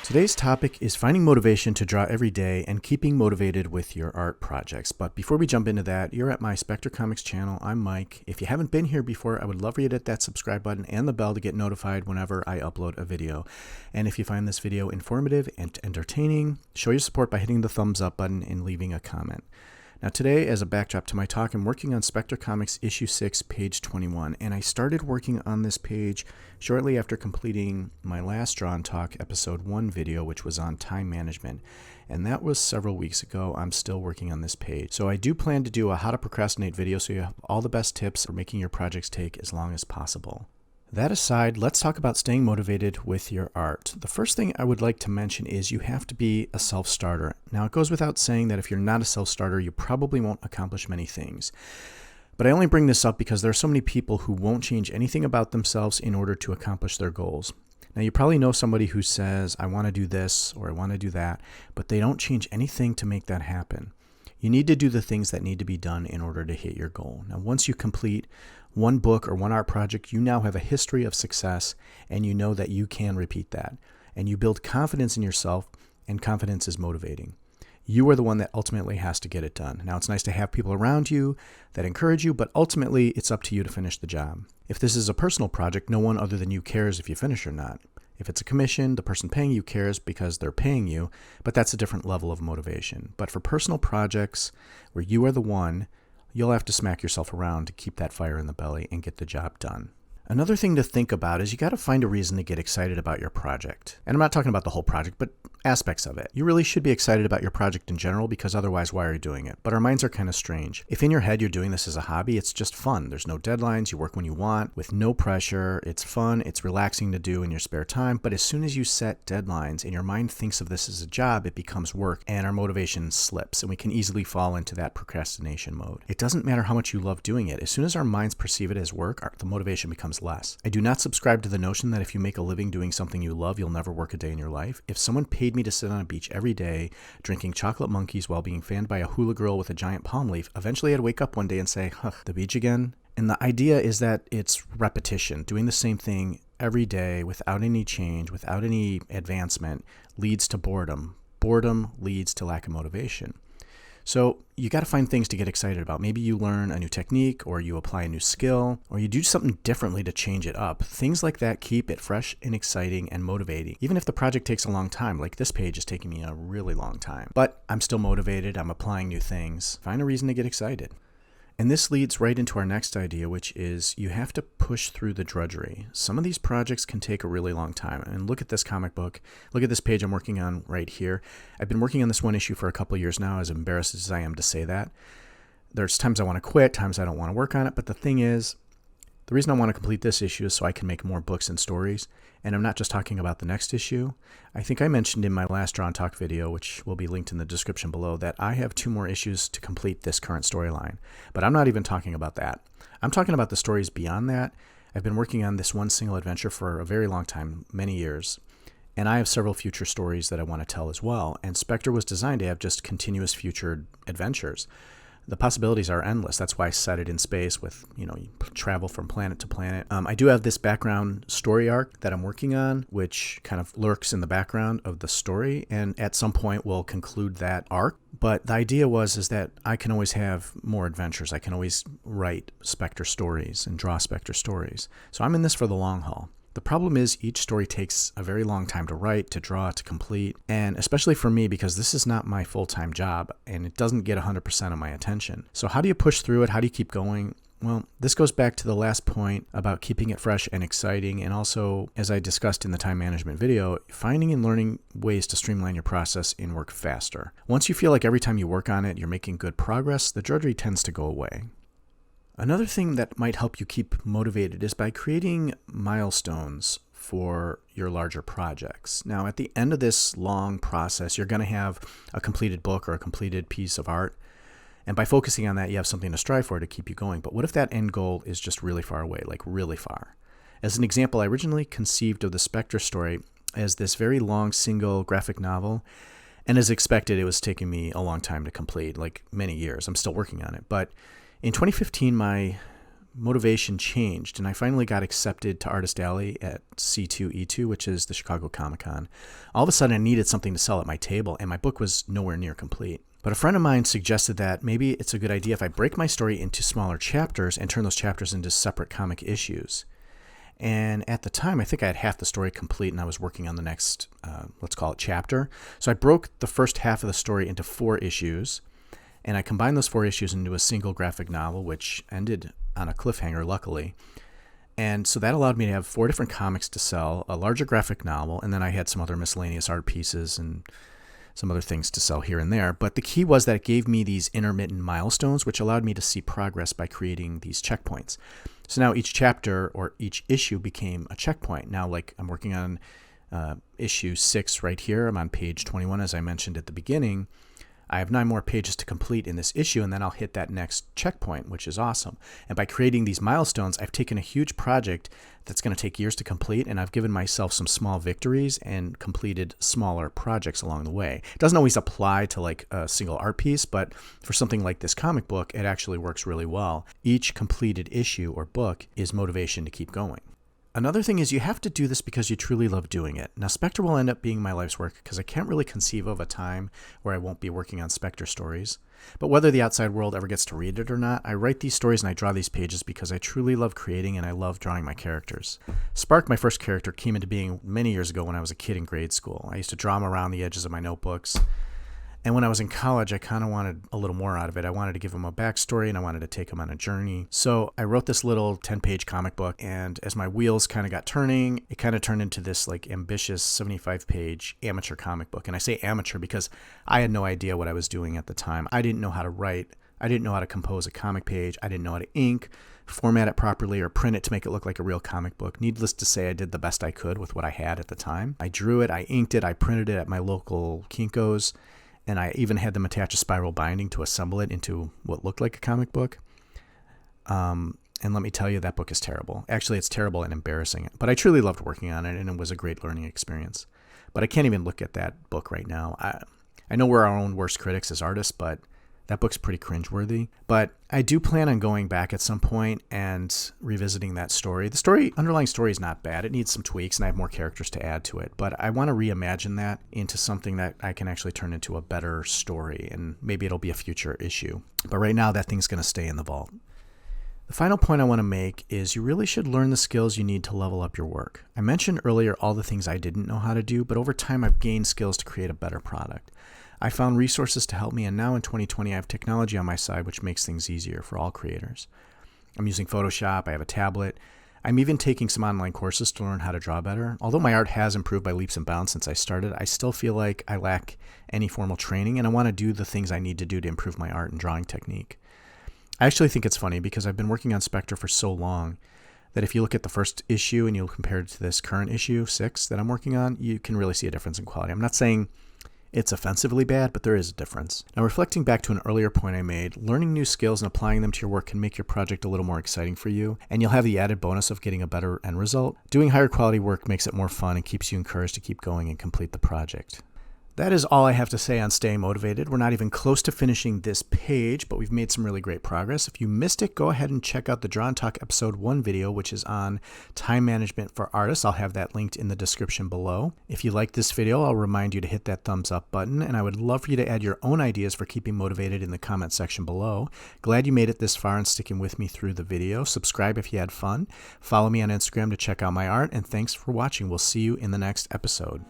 Today's topic is finding motivation to draw every day and keeping motivated with your art projects. But before we jump into that, you're at my Spectre Comics channel. I'm Mike. If you haven't been here before, I would love for you to hit that subscribe button and the bell to get notified whenever I upload a video. And if you find this video informative and entertaining, show your support by hitting the thumbs up button and leaving a comment. Now today, as a backdrop to my talk, I'm working on Spectre Comics issue 6, page 21, and I started working on this page shortly after completing my last Draw and Talk episode 1 video, which was on time management, and that was several weeks ago. I'm still working on this page. So I do plan to do a how to procrastinate video so you have all the best tips for making your projects take as long as possible. That aside, let's talk about staying motivated with your art. The first thing I would like to mention is you have to be a self-starter. Now, it goes without saying that if you're not a self-starter, you probably won't accomplish many things. But I only bring this up because there are so many people who won't change anything about themselves in order to accomplish their goals. Now, you probably know somebody who says, I want to do this or I want to do that, but they don't change anything to make that happen. You need to do the things that need to be done in order to hit your goal. Now, once you complete one book or one art project, you now have a history of success, and you know that you can repeat that. And you build confidence in yourself, and confidence is motivating. You are the one that ultimately has to get it done. Now, it's nice to have people around you that encourage you, but ultimately, it's up to you to finish the job. If this is a personal project, no one other than you cares if you finish or not. If it's a commission, the person paying you cares because they're paying you, but that's a different level of motivation. But for personal projects where you are the one, you'll have to smack yourself around to keep that fire in the belly and get the job done. Another thing to think about is you got to find a reason to get excited about your project. And I'm not talking about the whole project, but aspects of it. You really should be excited about your project in general because otherwise, why are you doing it? But our minds are kind of strange. If in your head you're doing this as a hobby, it's just fun. There's no deadlines. You work when you want with no pressure. It's fun. It's relaxing to do in your spare time. But as soon as you set deadlines and your mind thinks of this as a job, it becomes work and our motivation slips and we can easily fall into that procrastination mode. It doesn't matter how much you love doing it. As soon as our minds perceive it as work, the motivation becomes less. I do not subscribe to the notion that if you make a living doing something you love, you'll never work a day in your life. If someone paid me to sit on a beach every day, drinking chocolate monkeys while being fanned by a hula girl with a giant palm leaf, eventually I'd wake up one day and say, the beach again? And the idea is that it's repetition. Doing the same thing every day without any change, without any advancement, leads to boredom. Boredom leads to lack of motivation. So you got to find things to get excited about. Maybe you learn a new technique or you apply a new skill or you do something differently to change it up. Things like that keep it fresh and exciting and motivating. Even if the project takes a long time, like this page is taking me a really long time. But I'm still motivated. I'm applying new things. Find a reason to get excited. And this leads right into our next idea, which is you have to push through the drudgery. Some of these projects can take a really long time. And look at this comic book. Look at this page I'm working on right here. I've been working on this one issue for a couple of years now, as embarrassed as I am to say that. There's times I want to quit, times I don't want to work on it. But the thing is, the reason I want to complete this issue is so I can make more books and stories. And I'm not just talking about the next issue. I think I mentioned in my last Draw and Talk video, which will be linked in the description below, that I have 2 more issues to complete this current storyline. But I'm not even talking about that. I'm talking about the stories beyond that. I've been working on this one single adventure for a very long time, many years. And I have several future stories that I want to tell as well. And Spectre was designed to have just continuous future adventures. The possibilities are endless. That's why I set it in space with, you travel from planet to planet. I do have this background story arc that I'm working on, which kind of lurks in the background of the story. And at some point we'll conclude that arc. But the idea is that I can always have more adventures. I can always write Spectre stories and draw Spectre stories. So I'm in this for the long haul. The problem is each story takes a very long time to write, to draw, to complete, and especially for me because this is not my full-time job and it doesn't get 100% of my attention. So how do you push through it? How do you keep going? Well, this goes back to the last point about keeping it fresh and exciting, and also, as I discussed in the time management video, finding and learning ways to streamline your process and work faster. Once you feel like every time you work on it, you're making good progress, the drudgery tends to go away. Another thing that might help you keep motivated is by creating milestones for your larger projects. Now, at the end of this long process, you're going to have a completed book or a completed piece of art. And by focusing on that, you have something to strive for to keep you going. But what if that end goal is just really far away, like really far? As an example, I originally conceived of the Spectre story as this very long single graphic novel. And as expected, it was taking me a long time to complete, like many years. I'm still working on it. But in 2015, my motivation changed, and I finally got accepted to Artist Alley at C2E2, which is the Chicago Comic-Con. All of a sudden, I needed something to sell at my table, and my book was nowhere near complete. But a friend of mine suggested that maybe it's a good idea if I break my story into smaller chapters and turn those chapters into separate comic issues. And at the time, I think I had half the story complete, and I was working on the next, let's call it chapter. So I broke the first half of the story into 4 issues, and I combined those 4 issues into a single graphic novel, which ended on a cliffhanger, luckily. And so that allowed me to have 4 different comics to sell, a larger graphic novel, and then I had some other miscellaneous art pieces and some other things to sell here and there. But the key was that it gave me these intermittent milestones, which allowed me to see progress by creating these checkpoints. So now each chapter or each issue became a checkpoint. Now, like, I'm working on issue 6 right here. I'm on page 21, as I mentioned at the beginning. I have 9 more pages to complete in this issue, and then I'll hit that next checkpoint, which is awesome. And by creating these milestones, I've taken a huge project that's going to take years to complete, and I've given myself some small victories and completed smaller projects along the way. It doesn't always apply to like a single art piece, but for something like this comic book, it actually works really well. Each completed issue or book is motivation to keep going. Another thing is you have to do this because you truly love doing it. Now, Spectre will end up being my life's work because I can't really conceive of a time where I won't be working on Spectre stories. But whether the outside world ever gets to read it or not, I write these stories and I draw these pages because I truly love creating and I love drawing my characters. Spark, my first character, came into being many years ago when I was a kid in grade school. I used to draw him around the edges of my notebooks. And when I was in college, I kind of wanted a little more out of it. I wanted to give him a backstory and I wanted to take him on a journey. So I wrote this little 10-page comic book, and as my wheels kind of got turning, it kind of turned into this like ambitious 75-page amateur comic book. And I say amateur because I had no idea what I was doing at the time. I didn't know how to write. I didn't know how to compose a comic page. I didn't know how to ink, format it properly, or print it to make it look like a real comic book. Needless to say, I did the best I could with what I had at the time. I drew it, I inked it, I printed it at my local Kinko's. And I even had them attach a spiral binding to assemble it into what looked like a comic book. And let me tell you, that book is terrible. Actually, it's terrible and embarrassing. But I truly loved working on it, and it was a great learning experience. But I can't even look at that book right now. I know we're our own worst critics as artists, but that book's pretty cringeworthy. But I do plan on going back at some point and revisiting that story. The underlying story is not bad. It needs some tweaks, and I have more characters to add to it. But I want to reimagine that into something that I can actually turn into a better story, and maybe it'll be a future issue. But right now, that thing's going to stay in the vault. The final point I want to make is you really should learn the skills you need to level up your work. I mentioned earlier all the things I didn't know how to do, but over time I've gained skills to create a better product. I found resources to help me, and now in 2020 I have technology on my side which makes things easier for all creators. I'm using Photoshop, I have a tablet. I'm even taking some online courses to learn how to draw better. Although my art has improved by leaps and bounds since I started, I still feel like I lack any formal training, and I want to do the things I need to do to improve my art and drawing technique. I actually think it's funny because I've been working on Spectre for so long that if you look at the first issue and you compare it to this current issue, 6, that I'm working on, you can really see a difference in quality. I'm not saying it's offensively bad, but there is a difference. Now, reflecting back to an earlier point I made, learning new skills and applying them to your work can make your project a little more exciting for you, and you'll have the added bonus of getting a better end result. Doing higher quality work makes it more fun and keeps you encouraged to keep going and complete the project. That is all I have to say on staying motivated. We're not even close to finishing this page, but we've made some really great progress. If you missed it, go ahead and check out the Draw and Talk episode 1 video, which is on time management for artists. I'll have that linked in the description below. If you like this video, I'll remind you to hit that thumbs up button, and I would love for you to add your own ideas for keeping motivated in the comment section below. Glad you made it this far and sticking with me through the video. Subscribe if you had fun. Follow me on Instagram to check out my art, and thanks for watching. We'll see you in the next episode.